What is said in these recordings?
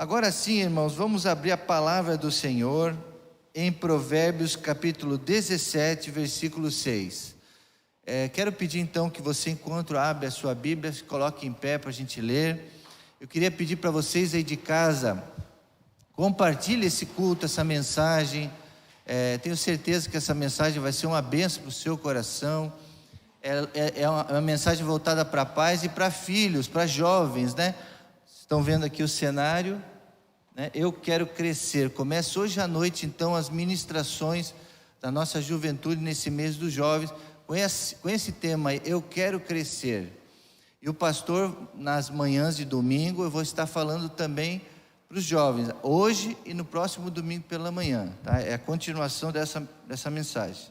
Agora sim, irmãos, vamos abrir a palavra do Senhor em Provérbios capítulo 17, versículo 6. Quero pedir então que você, enquanto abre a sua Bíblia, se coloque em pé para a gente ler. Eu queria pedir para vocês aí de casa, compartilhe esse culto, essa mensagem. Tenho certeza que essa mensagem vai ser uma bênção para o seu coração. É uma mensagem voltada para pais e para filhos, para jovens, né? Estão vendo aqui o cenário, né? Eu quero crescer. Começa hoje à noite então as ministrações da nossa juventude nesse mês dos jovens, com esse tema aí, eu quero crescer. E o pastor, nas manhãs de domingo, eu vou estar falando também para os jovens, hoje e no próximo domingo pela manhã, tá? É a continuação dessa mensagem.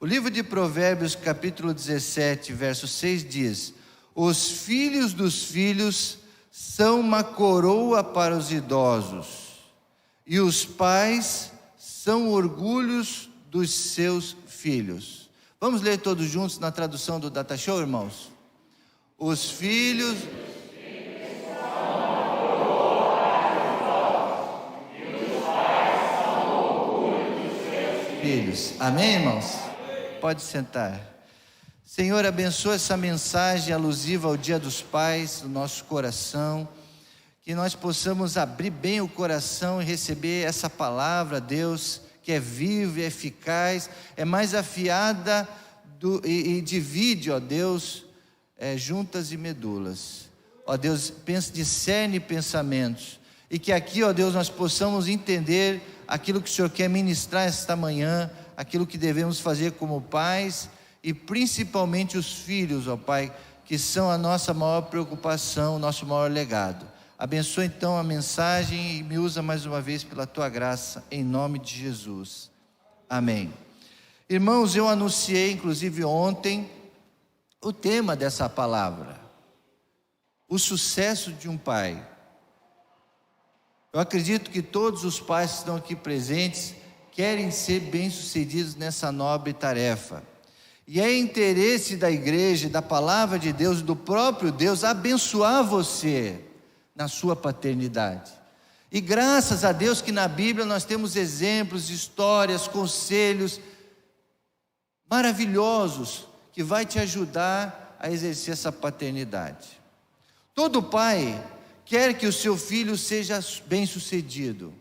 O livro de Provérbios capítulo 17, verso 6 diz: os filhos dos filhos são uma coroa para os idosos, e os pais são orgulhos dos seus filhos. Vamos ler todos juntos na tradução do Data Show, irmãos? Os filhos são uma coroa para os idosos, e os pais são orgulhos dos seus filhos. Amém, irmãos? Pode sentar. Senhor, abençoa essa mensagem alusiva ao Dia dos Pais no nosso coração, que nós possamos abrir bem o coração e receber essa palavra, Deus, que é viva e eficaz, é mais afiada e divide, ó Deus, juntas e medulas. Ó Deus, discerne pensamentos, e que aqui, ó Deus, nós possamos entender aquilo que o Senhor quer ministrar esta manhã, aquilo que devemos fazer como pais, e principalmente os filhos, ó Pai, que são a nossa maior preocupação, o nosso maior legado. Abençoa então a mensagem e me usa mais uma vez pela Tua graça, em nome de Jesus. Amém. Irmãos, eu anunciei inclusive ontem o tema dessa palavra: o sucesso de um pai. Eu acredito que todos os pais que estão aqui presentes querem ser bem-sucedidos nessa nobre tarefa. E é interesse da igreja, da palavra de Deus, do próprio Deus, abençoar você na sua paternidade. E graças a Deus que na Bíblia nós temos exemplos, histórias, conselhos maravilhosos que vai te ajudar a exercer essa paternidade. Todo pai quer que o seu filho seja bem-sucedido,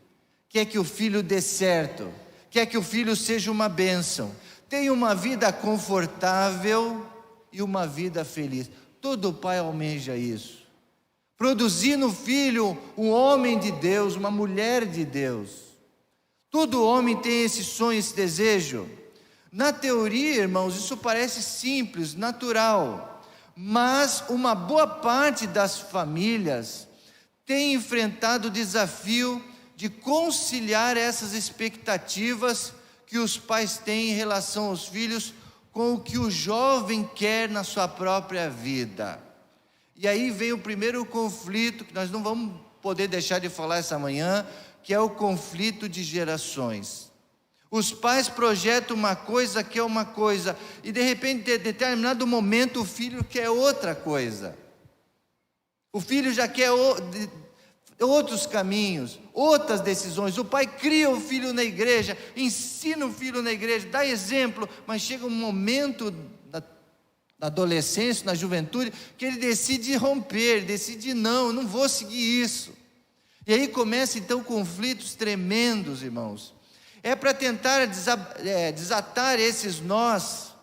quer que o filho dê certo, quer que o filho seja uma bênção, tenha uma vida confortável e uma vida feliz. Todo pai almeja isso. Produzir no filho um homem de Deus, uma mulher de Deus. Todo homem tem esse sonho, esse desejo. Na teoria, irmãos, isso parece simples, natural. Mas uma boa parte das famílias tem enfrentado o desafio de conciliar essas expectativas que os pais têm em relação aos filhos com o que o jovem quer na sua própria vida. E aí vem o primeiro conflito, que nós não vamos poder deixar de falar essa manhã, que é o conflito de gerações. Os pais projetam uma coisa, quer uma coisa, e de repente, em determinado momento, o filho quer outra coisa. O filho já quer outros caminhos, outras decisões. O pai cria o filho na igreja, ensina o filho na igreja, dá exemplo, mas chega um momento da adolescência, na juventude, que ele decide romper, decide não vou seguir isso. E aí começam então conflitos tremendos, irmãos. É para tentar desatar esses nós,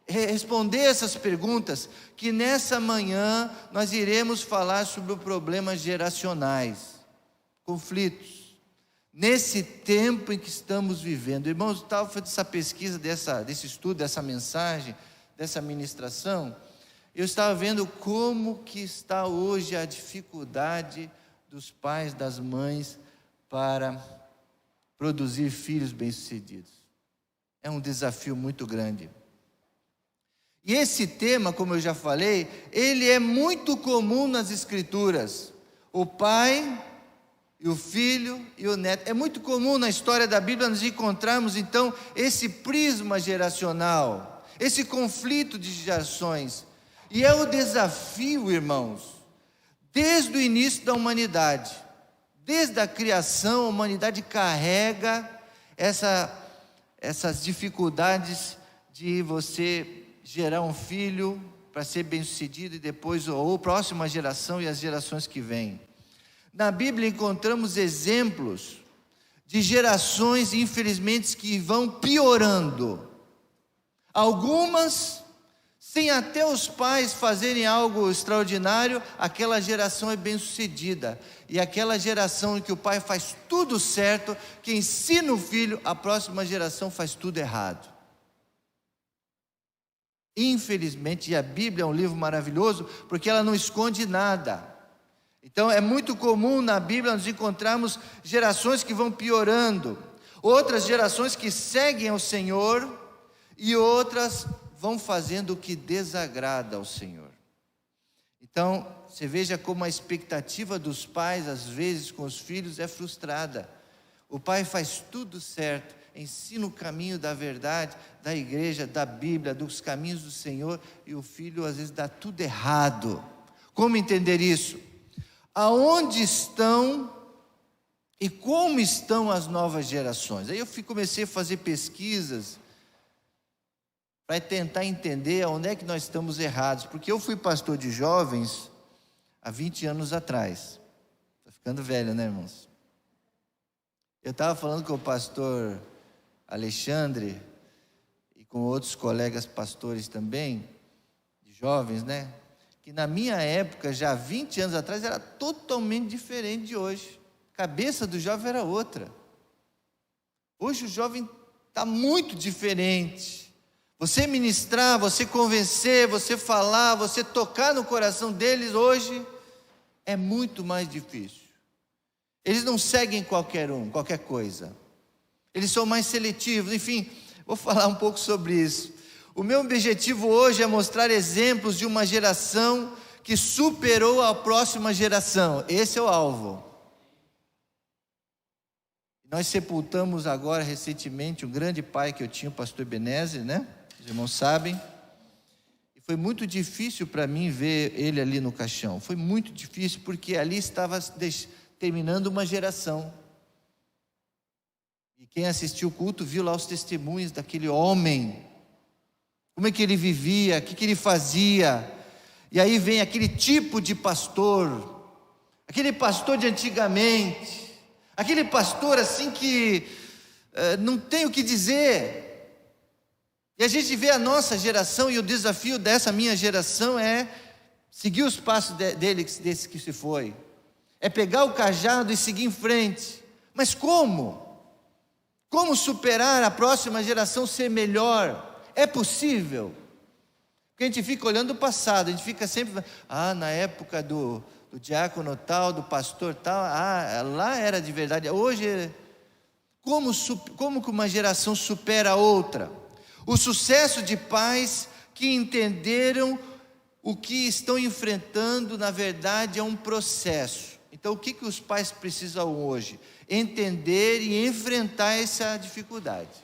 responder essas perguntas, que nessa manhã nós iremos falar sobre os problemas geracionais, conflitos, nesse tempo em que estamos vivendo. Irmãos, eu estava fazendo essa pesquisa, desse estudo, dessa mensagem, dessa ministração, eu estava vendo como que está hoje a dificuldade dos pais, das mães, para produzir filhos bem-sucedidos. É um desafio muito grande. E esse tema, como eu já falei, ele é muito comum nas Escrituras. O pai e o filho e o neto. É muito comum na história da Bíblia nós encontrarmos então esse prisma geracional, esse conflito de gerações. E é o desafio, irmãos, desde o início da humanidade, Desde a criação, a humanidade carrega essas dificuldades de você gerar um filho para ser bem-sucedido e depois, ou próxima geração e as gerações que vêm. Na Bíblia encontramos exemplos de gerações, infelizmente, que vão piorando. Algumas, sem até os pais fazerem algo extraordinário, aquela geração é bem-sucedida. E aquela geração em que o pai faz tudo certo, que ensina o filho, a próxima geração faz tudo errado. Infelizmente, e a Bíblia é um livro maravilhoso, porque ela não esconde nada. Então é muito comum na Bíblia nós encontrarmos gerações que vão piorando, outras gerações que seguem ao Senhor, e outras vão fazendo o que desagrada ao Senhor. Então, você veja como a expectativa dos pais, às vezes, com os filhos é frustrada. O pai faz tudo certo, ensina o caminho da verdade, da igreja, da Bíblia, dos caminhos do Senhor, e o filho, às vezes, dá tudo errado. Como entender isso? Aonde estão e como estão as novas gerações? Aí eu comecei a fazer pesquisas para tentar entender onde é que nós estamos errados, porque eu fui pastor de jovens há 20 anos atrás. Está ficando velho, né, irmãos? Eu estava falando com o pastor Alexandre e com outros colegas pastores também, de jovens, né? Que na minha época, já há 20 anos atrás, era totalmente diferente de hoje. A cabeça do jovem era outra. Hoje o jovem está muito diferente. Você ministrar, você convencer, você falar, você tocar no coração deles hoje é muito mais difícil. Eles não seguem qualquer coisa. Eles são mais seletivos. Enfim, vou falar um pouco sobre isso. O meu objetivo hoje é mostrar exemplos de uma geração que superou a próxima geração. Esse é o alvo. Nós sepultamos agora recentemente um grande pai que eu tinha, o pastor Ebenezer, né? Os irmãos sabem. E foi muito difícil para mim ver ele ali no caixão. Foi muito difícil porque ali estava terminando uma geração. E quem assistiu o culto viu lá os testemunhos daquele homem. Como é que ele vivia, o que ele fazia. E aí vem aquele tipo de pastor, aquele pastor de antigamente, aquele pastor assim que não tem o que dizer. E a gente vê a nossa geração, e o desafio dessa minha geração é seguir os passos desse que se foi. É pegar o cajado e seguir em frente. Mas como? Como superar a próxima geração, ser melhor? É possível? Porque a gente fica olhando o passado, a gente fica sempre, na época do diácono tal, do pastor tal, lá era de verdade. Hoje, como que uma geração supera a outra? O sucesso de pais que entenderam o que estão enfrentando, na verdade, é um processo. Então, o que os pais precisam hoje? Entender e enfrentar essa dificuldade.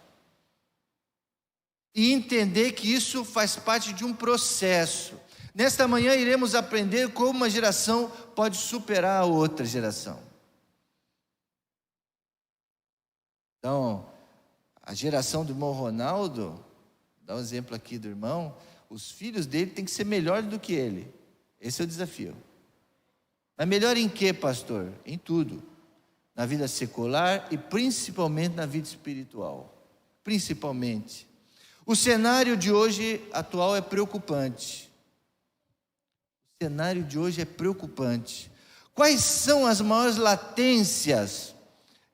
E entender que isso faz parte de um processo. Nesta manhã iremos aprender como uma geração pode superar a outra geração. Então, a geração do irmão Ronaldo, dá um exemplo aqui do irmão, os filhos dele têm que ser melhores do que ele. Esse é o desafio. Mas melhor em quê, pastor? Em tudo. Na vida secular e principalmente na vida espiritual. Principalmente. O cenário de hoje atual é preocupante. O cenário de hoje é preocupante. Quais são as maiores latências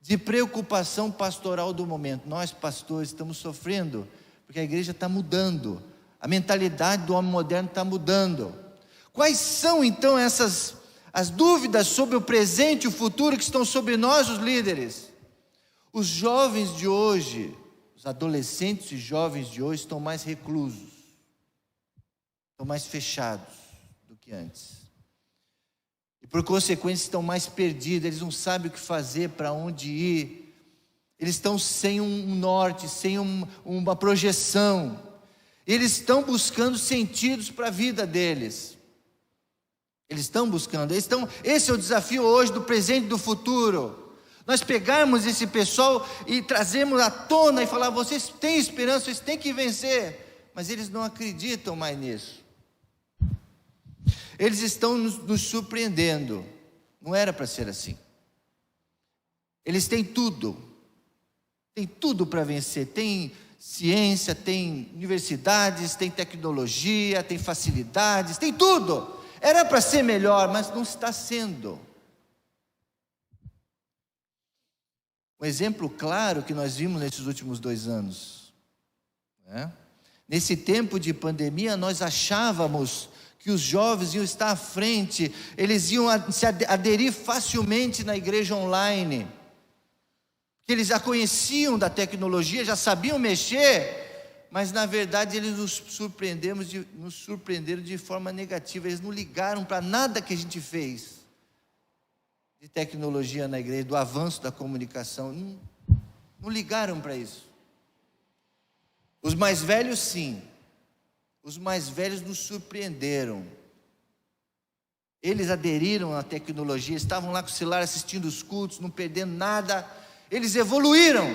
de preocupação pastoral do momento? Nós, pastores, estamos sofrendo, porque a igreja está mudando. A mentalidade do homem moderno está mudando. Quais são, então, as dúvidas sobre o presente e o futuro que estão sobre nós, os líderes? Os jovens de hoje, os adolescentes e jovens de hoje estão mais reclusos, estão mais fechados do que antes. E por consequência estão mais perdidos, eles não sabem o que fazer, para onde ir. Eles estão sem um norte, sem uma projeção. Eles estão buscando sentidos para a vida deles. Eles estão buscando, esse é o desafio hoje do presente e do futuro. Nós pegarmos esse pessoal e trazermos à tona e falar: vocês têm esperança, vocês têm que vencer. Mas eles não acreditam mais nisso. Eles estão nos surpreendendo. Não era para ser assim. Eles têm tudo para vencer. Tem ciência, tem universidades, tem tecnologia, tem facilidades, tem tudo. Era para ser melhor, mas não está sendo. Um exemplo claro que nós vimos nesses últimos 2 anos, né? Nesse tempo de pandemia, nós achávamos que os jovens iam estar à frente, eles iam se aderir facilmente na igreja online, que eles já conheciam da tecnologia, já sabiam mexer, mas na verdade eles nos surpreenderam de forma negativa. Eles não ligaram para nada que a gente fez de tecnologia na igreja, do avanço da comunicação. Não ligaram para isso. Os mais velhos, sim. Os mais velhos nos surpreenderam. Eles aderiram à tecnologia, estavam lá com o celular assistindo os cultos, não perdendo nada. Eles evoluíram.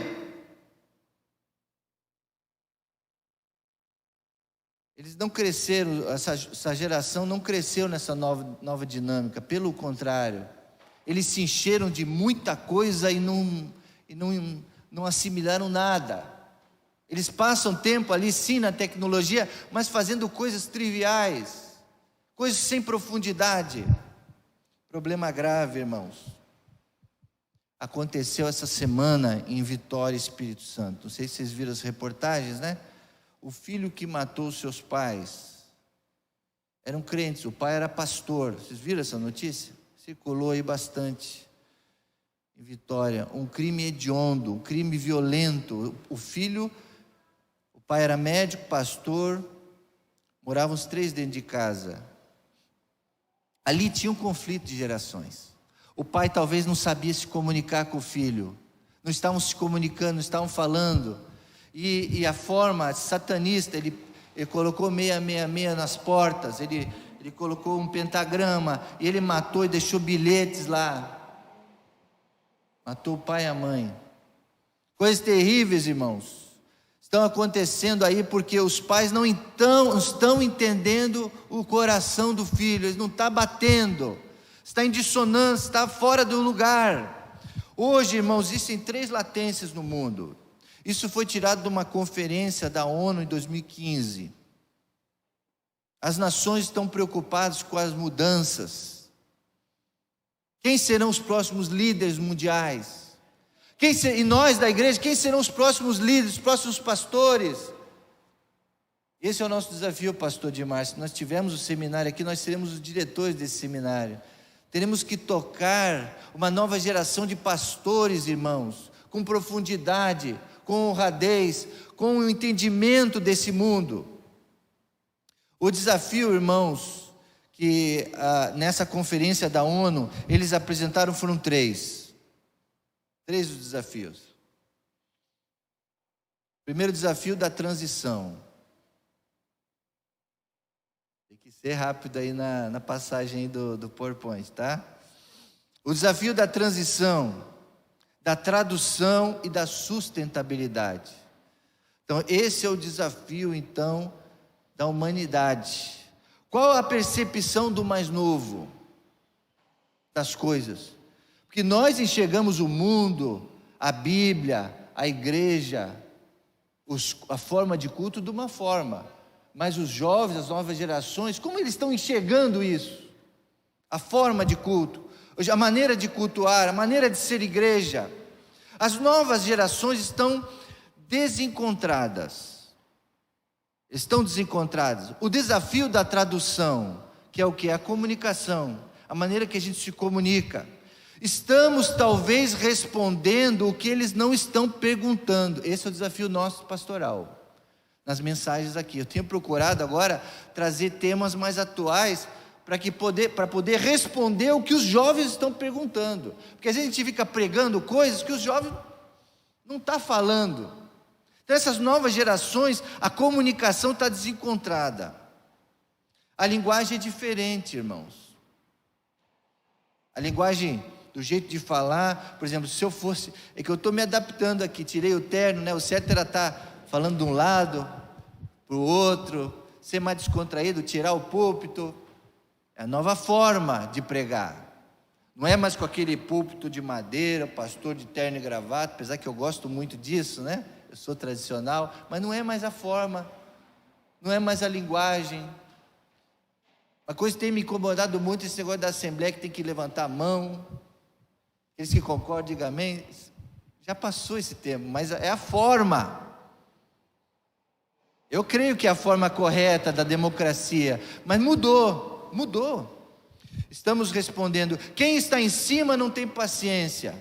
Eles não cresceram, essa geração não cresceu nessa nova dinâmica. Pelo contrário, eles se encheram de muita coisa e não assimilaram nada. Eles passam tempo ali, sim, na tecnologia, mas fazendo coisas triviais, coisas sem profundidade. Problema grave, irmãos. Aconteceu essa semana em Vitória, Espírito Santo. Não sei se vocês viram as reportagens, né? O filho que matou os seus pais eram crentes, o pai era pastor. Vocês viram essa notícia? Circulou aí bastante em Vitória. Um crime hediondo, um crime violento. O pai era médico, pastor, moravam os 3 dentro de casa. Ali tinha um conflito de gerações. O pai talvez não sabia se comunicar com o filho, não estavam se comunicando, não estavam falando, e a forma satanista, ele colocou 666 nas portas, ele colocou um pentagrama, e ele matou e deixou bilhetes lá, matou o pai e a mãe. Coisas terríveis, irmãos, estão acontecendo aí porque os pais não estão entendendo o coração do filho, eles não estão batendo, está em dissonância, está fora do lugar. Hoje, irmãos, existem 3 latências no mundo. Isso foi tirado de uma conferência da ONU em 2015. As nações estão preocupadas com as mudanças. Quem serão os próximos líderes mundiais? E nós da igreja, quem serão os próximos líderes, os próximos pastores? Esse é o nosso desafio, pastor Dimar. Se nós tivermos o seminário aqui, nós seremos os diretores desse seminário. Teremos que tocar uma nova geração de pastores, irmãos, com profundidade, com honradez, com o entendimento desse mundo. O desafio, irmãos, que nessa conferência da ONU, eles apresentaram foram 3. 3 os desafios. Primeiro desafio da transição. Tem que ser rápido aí na passagem aí do PowerPoint, tá? O desafio da transição, da tradução e da sustentabilidade. Então, esse é o desafio, então, da humanidade. Qual a percepção do mais novo das coisas? Porque nós enxergamos o mundo, a Bíblia, a igreja, a forma de culto de uma forma, mas os jovens, as novas gerações, como eles estão enxergando isso? A forma de culto, a maneira de cultuar, a maneira de ser igreja. As novas gerações estão desencontradas. O desafio da tradução, que é o que? A comunicação, a maneira que a gente se comunica. Estamos talvez respondendo o que eles não estão perguntando. Esse é o desafio nosso pastoral, nas mensagens aqui. Eu tenho procurado agora trazer temas mais atuais para poder responder o que os jovens estão perguntando. Porque às vezes a gente fica pregando coisas que os jovens não estão falando. Então essas novas gerações, a comunicação está desencontrada. A linguagem é diferente, irmãos. A linguagem, do jeito de falar, por exemplo, se eu fosse, é que eu estou me adaptando aqui, tirei o terno, né? O certo era estar falando de um lado para o outro, ser mais descontraído, tirar o púlpito. É a nova forma de pregar. Não é mais com aquele púlpito de madeira, pastor de terno e gravata, apesar que eu gosto muito disso, né? Eu sou tradicional, mas não é mais a forma, não é mais a linguagem. Uma coisa que tem me incomodado muito, esse negócio da Assembleia, que tem que levantar a mão. Aqueles que concordam, digam amém. Já passou esse tempo, mas é a forma. Eu creio que é a forma correta da democracia, mas mudou. Estamos respondendo, quem está em cima não tem paciência.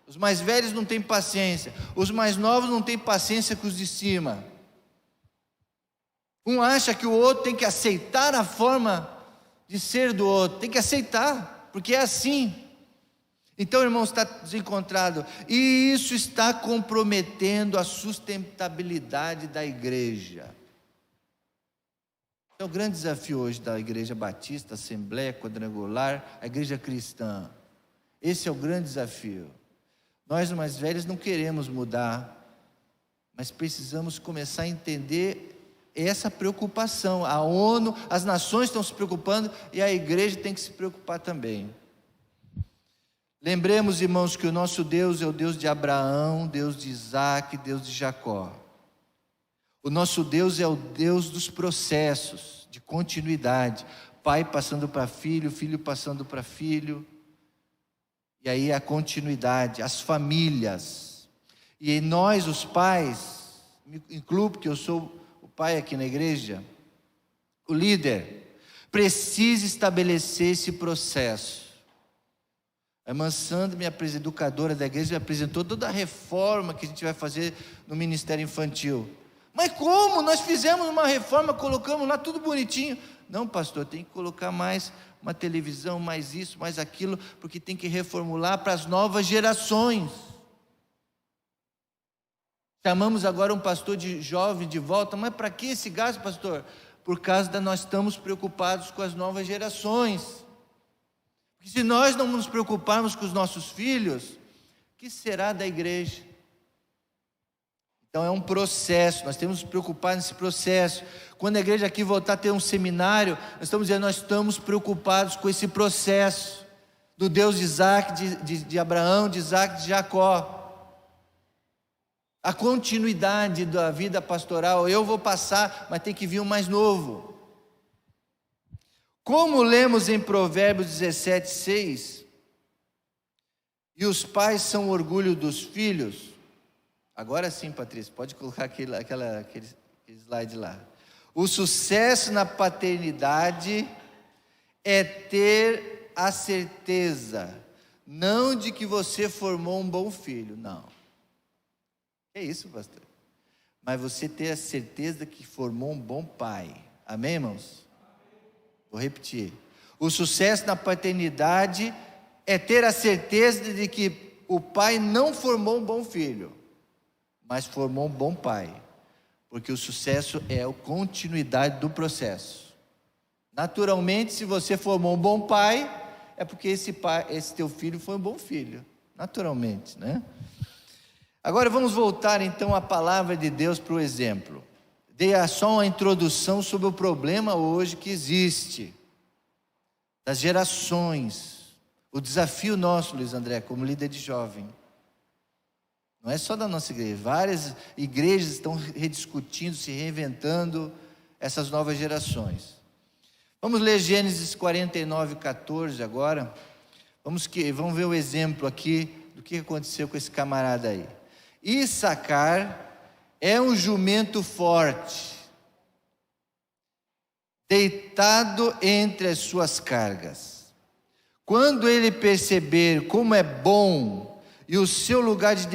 Os mais velhos não têm paciência. Os mais novos não têm paciência com os de cima. Um acha que o outro tem que aceitar a forma de ser do outro. Tem que aceitar, porque é assim. Então, irmãos, está desencontrado. E isso está comprometendo a sustentabilidade da igreja. É o grande desafio hoje da igreja batista, assembleia quadrangular, a igreja cristã. Esse é o grande desafio. Nós, mais velhos, não queremos mudar, mas precisamos começar a entender essa preocupação. A ONU, as nações estão se preocupando e a igreja tem que se preocupar também. Lembremos, irmãos, que o nosso Deus é o Deus de Abraão, Deus de Isaac, Deus de Jacó. O nosso Deus é o Deus dos processos, de continuidade. Pai passando para filho, filho passando para filho. E aí a continuidade, as famílias. E nós, os pais, me incluo porque eu sou o pai aqui na igreja, o líder, precisa estabelecer esse processo. A irmã Sandra, minha educadora da igreja, me apresentou toda a reforma que a gente vai fazer no ministério infantil. Mas como? Nós fizemos uma reforma, colocamos lá tudo bonitinho. Não, pastor, tem que colocar mais uma televisão, mais isso, mais aquilo, porque tem que reformular para as novas gerações. Chamamos agora um pastor de jovem de volta, mas para que esse gasto, pastor? Por causa da nós estamos preocupados com as novas gerações. Porque se nós não nos preocuparmos com os nossos filhos, o que será da igreja? Então é um processo, nós temos que nos preocupar nesse processo. Quando a igreja aqui voltar a ter um seminário, nós estamos dizendo, nós estamos preocupados com esse processo do Deus de Isaac, de Abraão, de Isaac, de Jacó. A continuidade da vida pastoral, eu vou passar, mas tem que vir um mais novo. Como lemos em Provérbios 17, 6, e os pais são o orgulho dos filhos. Agora sim, Patrícia, pode colocar aquele slide lá. O sucesso na paternidade é ter a certeza, não de que você formou um bom filho, não. É isso, pastor. Mas você ter a certeza que formou um bom pai. Amém, irmãos? Vou repetir. O sucesso na paternidade é ter a certeza de que o pai não formou um bom filho, mas formou um bom pai. Porque o sucesso é a continuidade do processo. Naturalmente, se você formou um bom pai, é porque esse teu filho foi um bom filho. Naturalmente, né? Agora vamos voltar então à palavra de Deus para o exemplo. Dei só uma introdução sobre o problema hoje que existe, das gerações, o desafio nosso, Luiz André, como líder de jovem. Não é só da nossa igreja, várias igrejas estão rediscutindo, se reinventando essas novas gerações. Vamos ler Gênesis 49, 14 agora. Vamos ver o exemplo aqui do que aconteceu com esse camarada aí. Issacar é um jumento forte, deitado entre as suas cargas. Quando ele perceber como é bom e o seu lugar de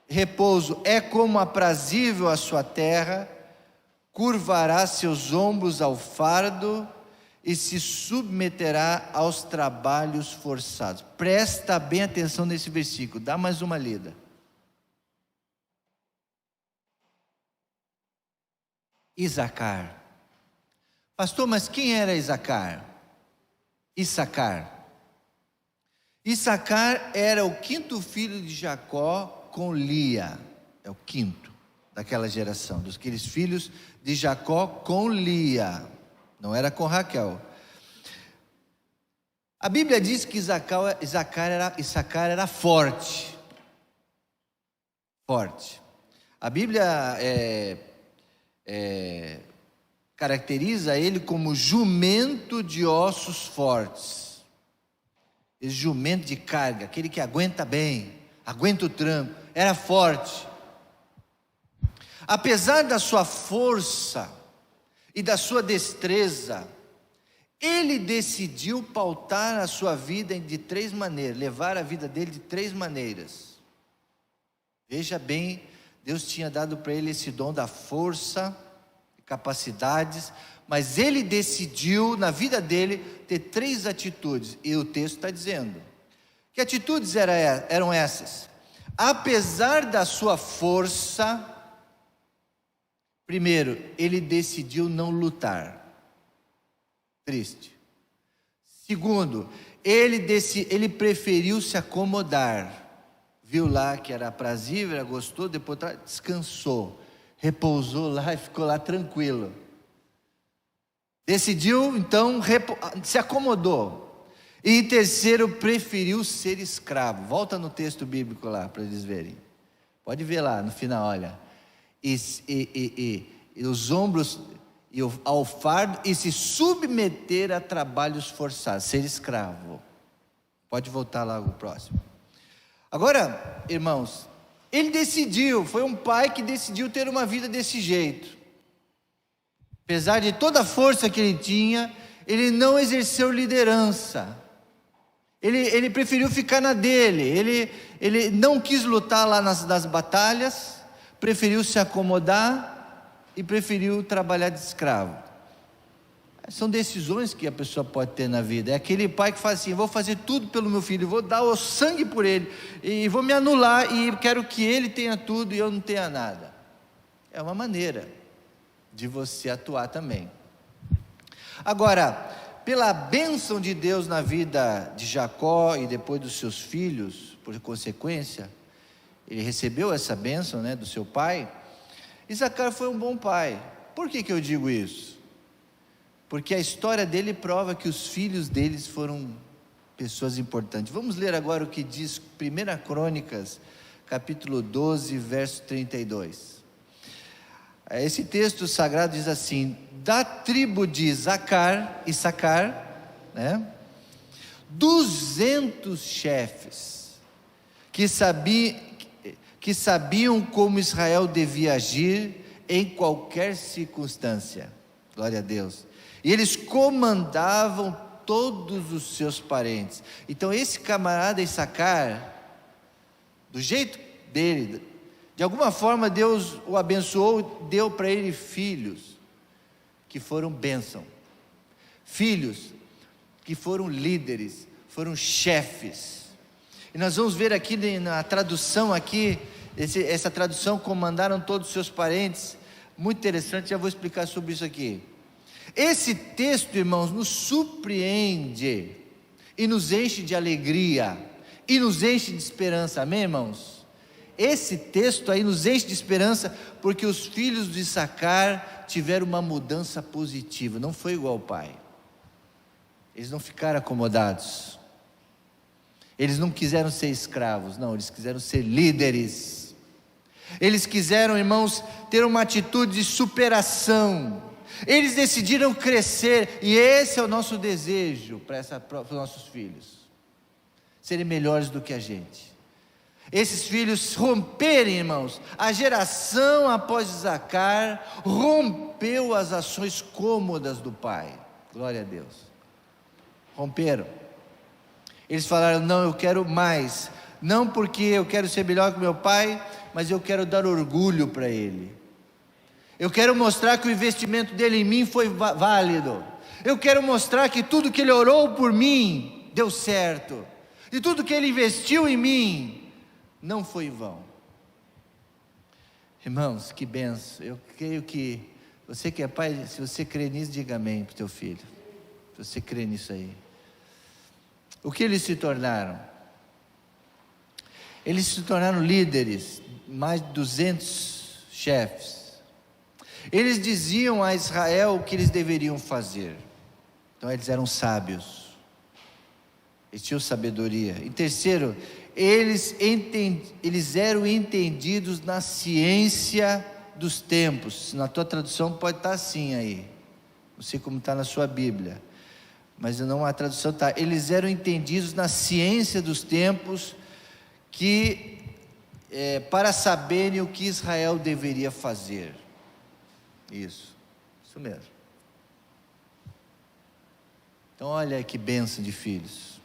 repouso é como aprazível a sua terra, curvará seus ombros ao fardo e se submeterá aos trabalhos forçados. Presta bem atenção nesse versículo, dá mais uma lida. Issacar. Pastor, mas quem era Issacar? Issacar. Issacar era o quinto filho de Jacó com Lia. É o quinto daquela geração, dos aqueles filhos de Jacó com Lia. Não era com Raquel. A Bíblia diz que Issacar era forte. Forte. A Bíblia caracteriza ele como jumento de ossos fortes. Esse jumento de carga, aquele que aguenta bem, aguenta o tranco, era forte. Apesar da sua força e da sua destreza, ele decidiu pautar a sua vida de três maneiras, levar a vida dele de três maneiras. Veja bem, Deus tinha dado para ele esse dom da força, capacidades, mas ele decidiu na vida dele ter três atitudes, e o texto está dizendo. Que atitudes eram essas? Apesar da sua força, primeiro, ele decidiu não lutar. Triste. Segundo, ele preferiu se acomodar. Viu lá que era aprazível, era gostoso, depois descansou, repousou lá e ficou lá tranquilo. Decidiu, então, se acomodou. E em terceiro, preferiu ser escravo. Volta no texto bíblico lá para eles verem. Pode ver lá no final, olha. E os ombros ao fardo e se submeter a trabalhos forçados, ser escravo. Pode voltar lá o próximo. Agora, irmãos, ele decidiu, foi um pai que decidiu ter uma vida desse jeito. Apesar de toda a força que ele tinha, ele não exerceu liderança. Ele preferiu ficar na dele, ele não quis lutar lá nas batalhas, preferiu se acomodar e preferiu trabalhar de escravo. São decisões que a pessoa pode ter na vida. É aquele pai que fala assim: vou fazer tudo pelo meu filho, vou dar o sangue por ele, e vou me anular, e quero que ele tenha tudo e eu não tenha nada. É uma maneira de você atuar também. Agora, pela bênção de Deus na vida de Jacó e depois dos seus filhos, por consequência, ele recebeu essa bênção, né, do seu pai. Issacar foi um bom pai. Por que eu digo isso? Porque a história dele prova que os filhos deles foram pessoas importantes. Vamos ler agora o que diz 1 Crônicas, capítulo 12, verso 32. Esse texto sagrado diz assim: da tribo de Issacar, né, 200 chefes, que sabiam como Israel devia agir em qualquer circunstância. Glória a Deus. E eles comandavam todos os seus parentes. Então esse camarada Issacar, do jeito dele, de alguma forma Deus o abençoou, deu para ele filhos que foram bênção, filhos que foram líderes, foram chefes. E nós vamos ver aqui na tradução aqui, essa tradução, comandaram todos os seus parentes, muito interessante, já vou explicar sobre isso aqui. Esse texto, irmãos, nos surpreende e nos enche de alegria e nos enche de esperança, amém, irmãos? Esse texto aí nos enche de esperança, porque os filhos de Issacar tiveram uma mudança positiva, não foi igual ao pai. Eles não ficaram acomodados, eles não quiseram ser escravos, não, eles quiseram ser líderes. Eles quiseram, irmãos, ter uma atitude de superação. Eles decidiram crescer, e esse é o nosso desejo para os nossos filhos, serem melhores do que a gente. Esses filhos romperem, irmãos, a geração após Issacar rompeu as ações cômodas do pai. Glória a Deus. Romperam. Eles falaram: não, eu quero mais, não porque eu quero ser melhor que meu pai, mas eu quero dar orgulho para ele. Eu quero mostrar que o investimento dele em mim foi válido. Eu quero mostrar que tudo que ele orou por mim deu certo, e tudo que ele investiu em mim não foi em vão. Irmãos, que benção. Eu creio que você que é pai, se você crê nisso, diga amém para o teu filho. Se você crê nisso aí, O que eles se tornaram? Eles se tornaram líderes, mais de 200 chefes. Eles diziam a Israel o que eles deveriam fazer. Então eles eram sábios, eles tinham sabedoria. Em terceiro, eles eram entendidos na ciência dos tempos. Na tua tradução pode estar assim aí, não sei como está na sua Bíblia, mas não, a tradução está: eles eram entendidos na ciência dos tempos, para saberem o que Israel deveria fazer. Isso mesmo. Então olha que bênção de filhos.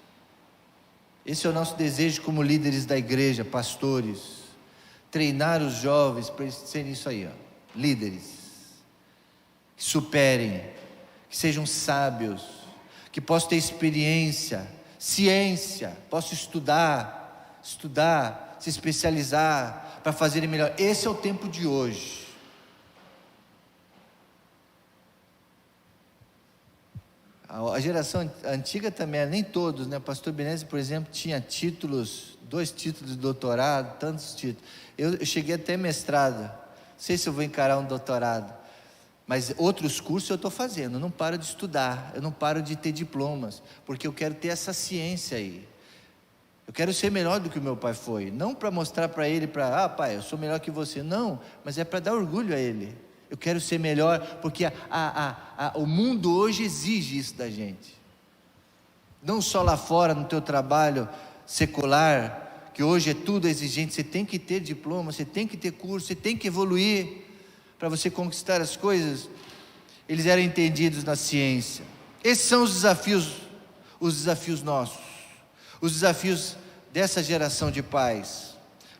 Esse é o nosso desejo como líderes da igreja, pastores, treinar os jovens para eles serem isso aí, líderes, que superem, que sejam sábios, que possam ter experiência, ciência, possam estudar, se especializar para fazerem melhor. Esse é o tempo de hoje. A geração antiga também, nem todos, né? O pastor Benezzi, por exemplo, tinha 2 títulos de doutorado, tantos títulos. Eu cheguei até mestrado, não sei se eu vou encarar um doutorado, mas outros cursos eu estou fazendo, eu não paro de estudar, eu não paro de ter diplomas, porque eu quero ter essa ciência aí. Eu quero ser melhor do que o meu pai foi, não para mostrar para ele, pai, eu sou melhor que você, não, mas é para dar orgulho a ele. Eu quero ser melhor, porque o mundo hoje exige isso da gente. Não só lá fora, no teu trabalho secular, que hoje é tudo exigente, você tem que ter diploma, você tem que ter curso, você tem que evoluir, para você conquistar as coisas. Eles eram entendidos na ciência. Esses são os desafios nossos, os desafios dessa geração de pais.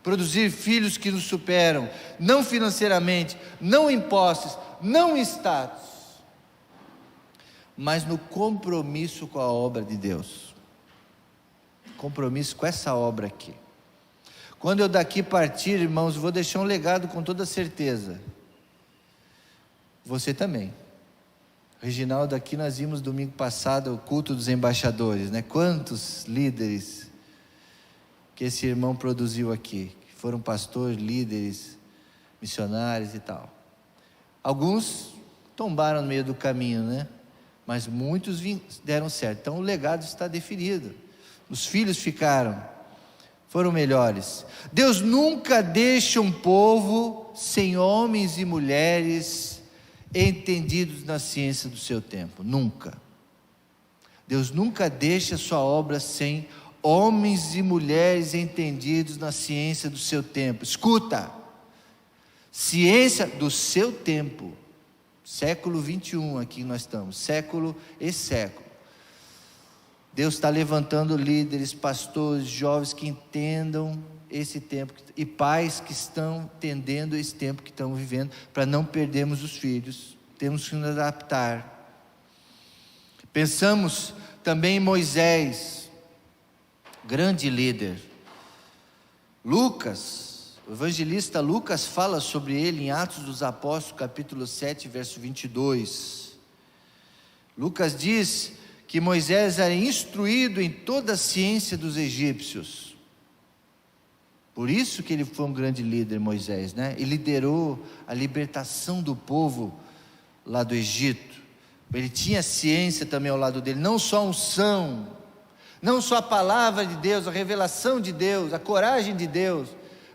Produzir filhos que nos superam, não financeiramente, não em posses, não em status, mas no compromisso com a obra de Deus. Compromisso com essa obra aqui. Quando eu daqui partir, irmãos, vou deixar um legado com toda certeza. Você também. Reginaldo, aqui nós vimos domingo passado o culto dos embaixadores, né? Quantos líderes que esse irmão produziu aqui, que foram pastores, líderes, missionários e tal. Alguns tombaram no meio do caminho, né? Mas muitos deram certo. Então o legado está definido. Os filhos foram melhores. Deus nunca deixa um povo sem homens e mulheres entendidos na ciência do seu tempo. Nunca. Deus nunca deixa a sua obra sem homens e mulheres entendidos na ciência do seu tempo. Escuta, ciência do seu tempo, século 21 aqui nós estamos, século e século. Deus está levantando líderes, pastores, jovens que entendam esse tempo, e pais que estão entendendo esse tempo que estão vivendo, para não perdermos os filhos. Temos que nos adaptar. Pensamos também em Moisés, grande líder. Lucas, o evangelista Lucas fala sobre ele em Atos dos Apóstolos, capítulo 7, verso 22. Lucas diz que Moisés era instruído em toda a ciência dos egípcios. Por isso que ele foi um grande líder, Moisés, né? Ele liderou a libertação do povo lá do Egito. Ele tinha ciência também ao lado dele, não só a unção, não só a palavra de Deus, a revelação de Deus, a coragem de Deus,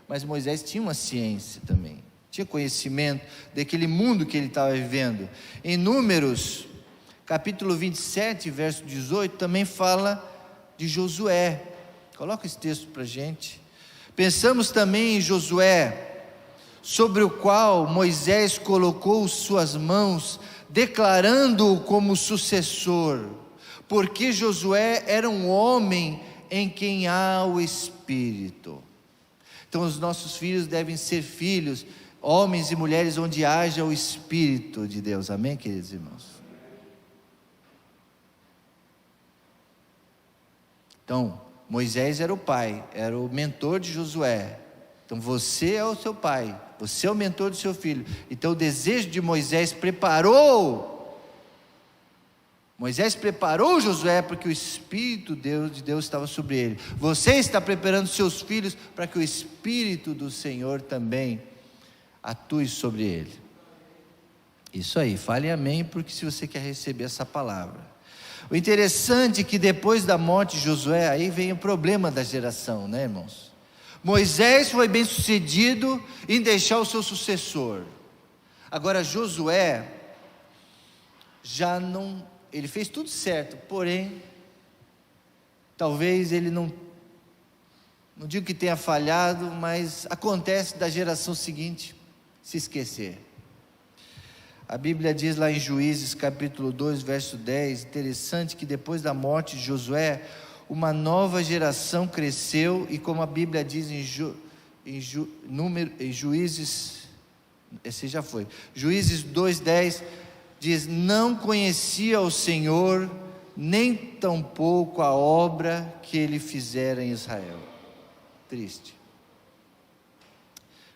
mas Moisés tinha uma ciência também, tinha conhecimento daquele mundo que ele estava vivendo. Em Números, capítulo 27, verso 18, também fala de Josué. Coloca esse texto para a gente. Pensamos também em Josué, sobre o qual Moisés colocou suas mãos, declarando-o como sucessor, porque Josué era um homem em quem há o Espírito. Então os nossos filhos devem ser filhos, homens e mulheres onde haja o Espírito de Deus, amém, queridos irmãos? Então, Moisés era o pai, era o mentor de Josué. Então você é o seu pai, você é o mentor do seu filho. Então o desejo de Moisés preparou Moisés preparou Josué porque o Espírito de Deus estava sobre ele. Você está preparando seus filhos para que o Espírito do Senhor também atue sobre ele. Isso aí, fale amém, porque se você quer receber essa palavra. O interessante é que depois da morte de Josué, aí vem o problema da geração, né, irmãos? Moisés foi bem sucedido em deixar o seu sucessor. Agora Josué já não, ele fez tudo certo, porém, talvez ele não digo que tenha falhado, mas acontece da geração seguinte se esquecer. A Bíblia diz lá em Juízes capítulo 2, verso 10, interessante que depois da morte de Josué, uma nova geração cresceu, e como a Bíblia diz em Juízes, esse já foi, Juízes 2:10, diz: não conhecia o Senhor, nem tampouco a obra que ele fizera em Israel. Triste.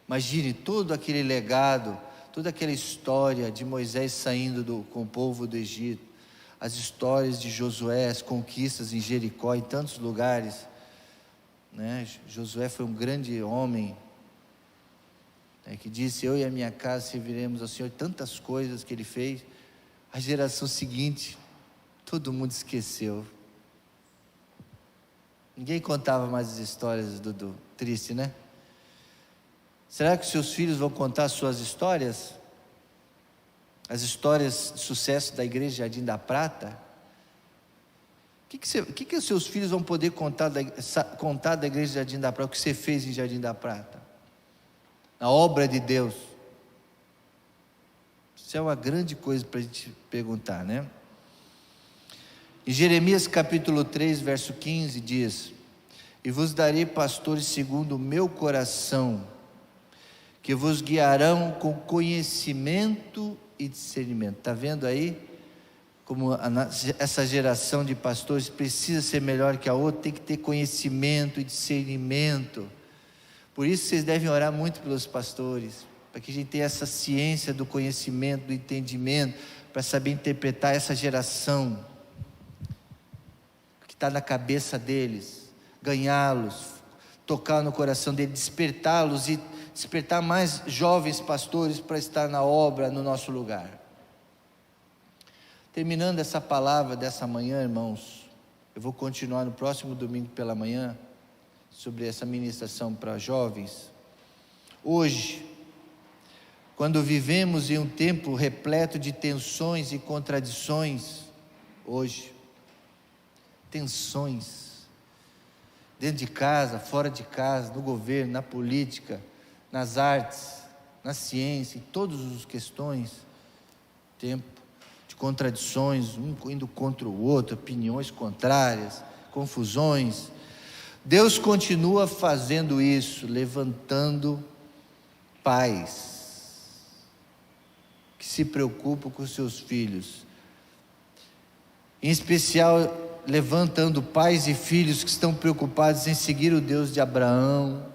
Imagine todo aquele legado, toda aquela história de Moisés saindo com o povo do Egito, as histórias de Josué, as conquistas em Jericó, em tantos lugares, né? Josué foi um grande homem, que disse: eu e a minha casa serviremos ao Senhor. Tantas coisas que ele fez. A geração seguinte, todo mundo esqueceu. Ninguém contava mais as histórias, Dudu. Triste, né? Será que seus filhos vão contar suas histórias? As histórias de sucesso da igreja Jardim da Prata? O que os seus filhos vão poder contar da igreja Jardim da Prata? O que você fez em Jardim da Prata? Na obra de Deus. Isso é uma grande coisa para a gente perguntar, né? Em Jeremias capítulo 3, verso 15 diz: e vos darei pastores segundo o meu coração, que vos guiarão com conhecimento e discernimento. Está vendo aí como essa geração de pastores precisa ser melhor que a outra? Tem que ter conhecimento e discernimento. Por isso vocês devem orar muito pelos pastores, para que a gente tenha essa ciência do conhecimento, do entendimento, para saber interpretar essa geração que está na cabeça deles, ganhá-los, tocar no coração deles, despertá-los e despertar mais jovens pastores para estar na obra no nosso lugar. Terminando essa palavra dessa manhã, irmãos, eu vou continuar no próximo domingo pela manhã sobre essa ministração para jovens. Hoje, quando vivemos em um tempo repleto de tensões e contradições, tensões, dentro de casa, fora de casa, no governo, na política, nas artes, na ciência, em todas as questões, tempo de contradições, um indo contra o outro, opiniões contrárias, confusões. Deus continua fazendo isso, levantando pais que se preocupam com seus filhos, em especial levantando pais e filhos que estão preocupados em seguir o Deus de Abraão,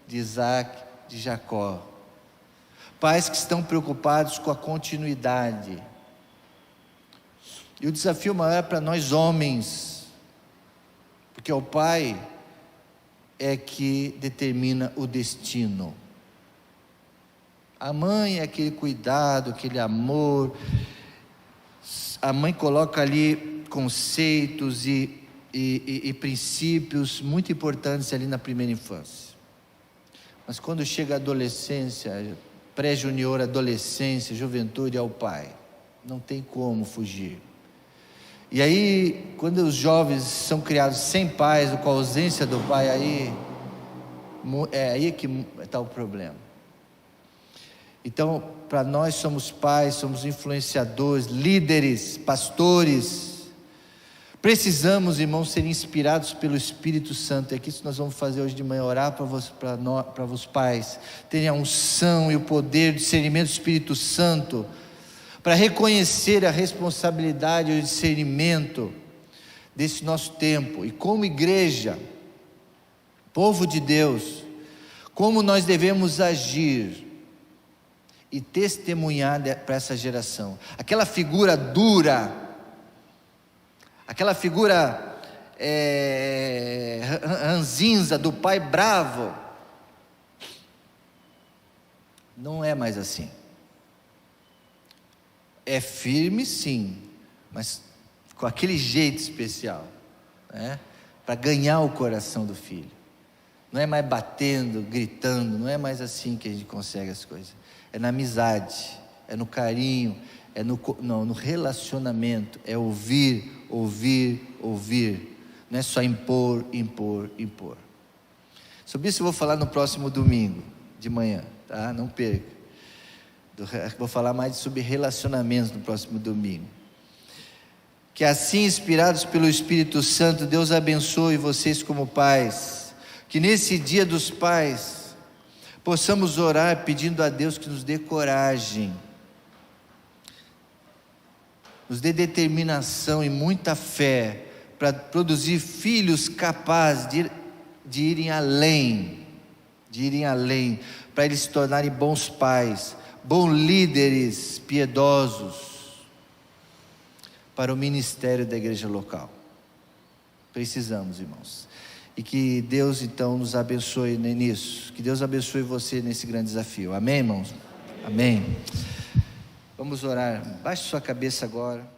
de Isaac, de Jacó. Pais que estão preocupados com a continuidade. E o desafio maior para nós homens, porque o pai é que determina o destino. A mãe é aquele cuidado, aquele amor. A mãe coloca ali conceitos e princípios muito importantes ali na primeira infância. Mas quando chega a adolescência, pré-junior, adolescência, juventude, é o pai. Não tem como fugir. E aí, quando os jovens são criados sem pais, ou com a ausência do pai, aí que está o problema. Então, para nós somos pais, somos influenciadores, líderes, pastores. Precisamos, irmãos, ser inspirados pelo Espírito Santo. É isso que nós vamos fazer hoje de manhã, orar para os pais terem a unção e o poder, o discernimento do Espírito Santo, para reconhecer a responsabilidade e o discernimento desse nosso tempo. E como igreja, povo de Deus, como nós devemos agir e testemunhar para essa geração. Aquela figura dura, aquela figura ranzinza do pai bravo. Não é mais assim. É firme sim, mas com aquele jeito especial, né? Para ganhar o coração do filho. Não é mais batendo, gritando, não é mais assim que a gente consegue as coisas. É na amizade, é no carinho, é no relacionamento, é ouvir, ouvir, ouvir. Não é só impor, impor, impor. Sobre isso eu vou falar no próximo domingo, de manhã, tá? Não perca. Vou falar mais sobre relacionamentos no próximo domingo. Que assim, inspirados pelo Espírito Santo, Deus abençoe vocês como pais. Que nesse dia dos pais, possamos orar pedindo a Deus que nos dê coragem, nos dê determinação e muita fé, para produzir filhos capazes de irem além, para eles se tornarem bons pais, bons líderes piedosos, para o ministério da igreja local. Precisamos, irmãos. E que Deus então nos abençoe nisso. Que Deus abençoe você nesse grande desafio. Amém, irmãos? Amém. Vamos orar. Baixe sua cabeça agora.